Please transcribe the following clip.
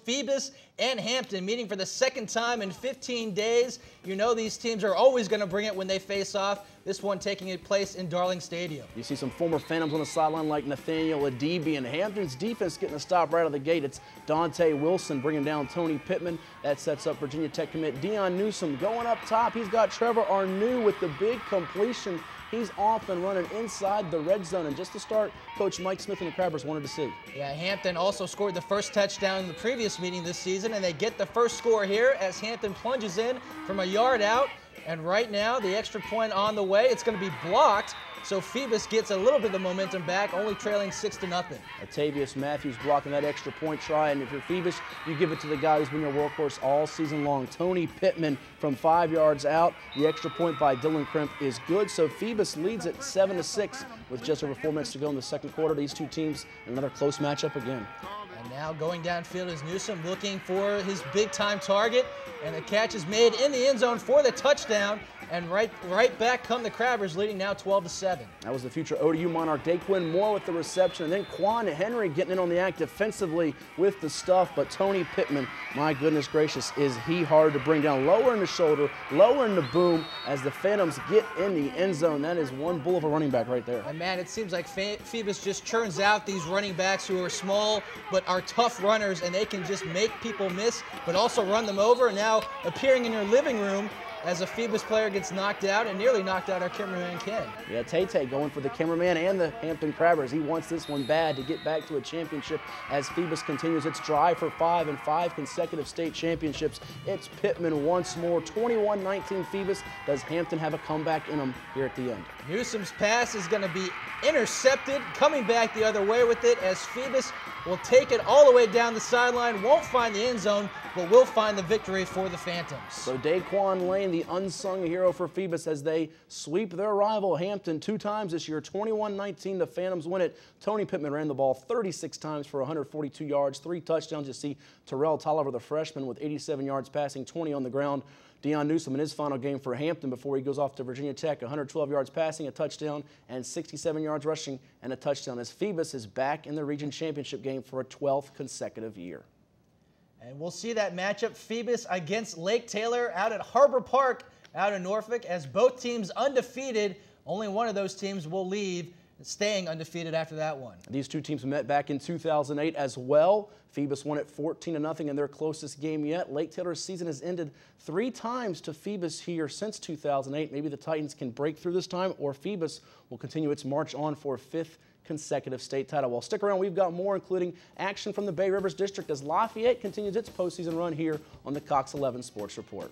Phoebus and Hampton meeting for the second time in 15 days. You know these teams are always going to bring it when they face off. This one taking place in Darling Stadium. You see some former Phantoms on the sideline like Nathaniel Adibi, and Hampton's defense getting a stop right out of the gate. It's Dante Wilson bringing down Tony Pittman. That sets up Virginia Tech commit Dion Newsom going up top. He's got Trevor Arnew with the big completion. He's off and running inside the red zone, and just to start, Coach Mike Smith and the Crabbers wanted to see. Yeah, Hampton also scored the first touchdown in the previous meeting this season, and they get the first score here as Hampton plunges in from a yard out. And right now, the extra point on the way. It's going to be blocked, so Phoebus gets a little bit of the momentum back, only trailing 6-0. Atavius Matthews blocking that extra point try, and if you're Phoebus, you give it to the guy who's been your workhorse all season long. Tony Pittman from 5 yards out. The extra point by Dylan Krimp is good, so Phoebus leads at 7-6 with just over 4 minutes to go in the second quarter. These two teams, another close matchup again. And now going downfield is Newsom looking for his big-time target, and the catch is made in the end zone for the touchdown. And right back come the Crabbers, leading now 12-7. That was the future ODU Monarch, Daquin Moore with the reception, and then Quan Henry getting in on the act defensively with the stuff. But Tony Pittman, my goodness gracious, is he hard to bring down. Lower in the shoulder, lower in the boom as the Phantoms get in the end zone. That is one bull of a running back right there. And man, it seems like Phoebus just churns out these running backs who are small but are tough runners, and they can just make people miss but also run them over. And now appearing in your living room as a Phoebus player gets knocked out and nearly knocked out our cameraman Ken. Yeah, Tay going for the cameraman and the Hampton Crabbers. He wants this one bad to get back to a championship as Phoebus continues its drive for 5 and 5 consecutive state championships. It's Pittman once more, 21-19 Phoebus. Does Hampton have a comeback in them here at the end? Newsom's pass is going to be intercepted, coming back the other way with it as Phoebus will take it all the way down the sideline, won't find the end zone, but will find the victory for the Phantoms. So Daquan Lane, the unsung hero for Phoebus as they sweep their rival Hampton 2 times this year. 21-19, the Phantoms win it. Tony Pittman ran the ball 36 times for 142 yards, 3 touchdowns. You see Terrell Tolliver, the freshman, with 87 yards passing, 20 on the ground. Dion Newsom in his final game for Hampton before he goes off to Virginia Tech, 112 yards passing, a touchdown, and 67 yards rushing and a touchdown as Phoebus is back in the region championship game for a 12th consecutive year. And we'll see that matchup, Phoebus against Lake Taylor out at Harbor Park out in Norfolk, as both teams undefeated. Only one of those teams will leave, staying undefeated after that one. These two teams met back in 2008 as well. Phoebus won it 14-0 in their closest game yet. Lake Taylor's season has ended 3 times to Phoebus here since 2008. Maybe the Titans can break through this time, or Phoebus will continue its march on for a 5th consecutive state title. Well, stick around. We've got more, including action from the Bay Rivers District as Lafayette continues its postseason run here on the Cox 11 Sports Report.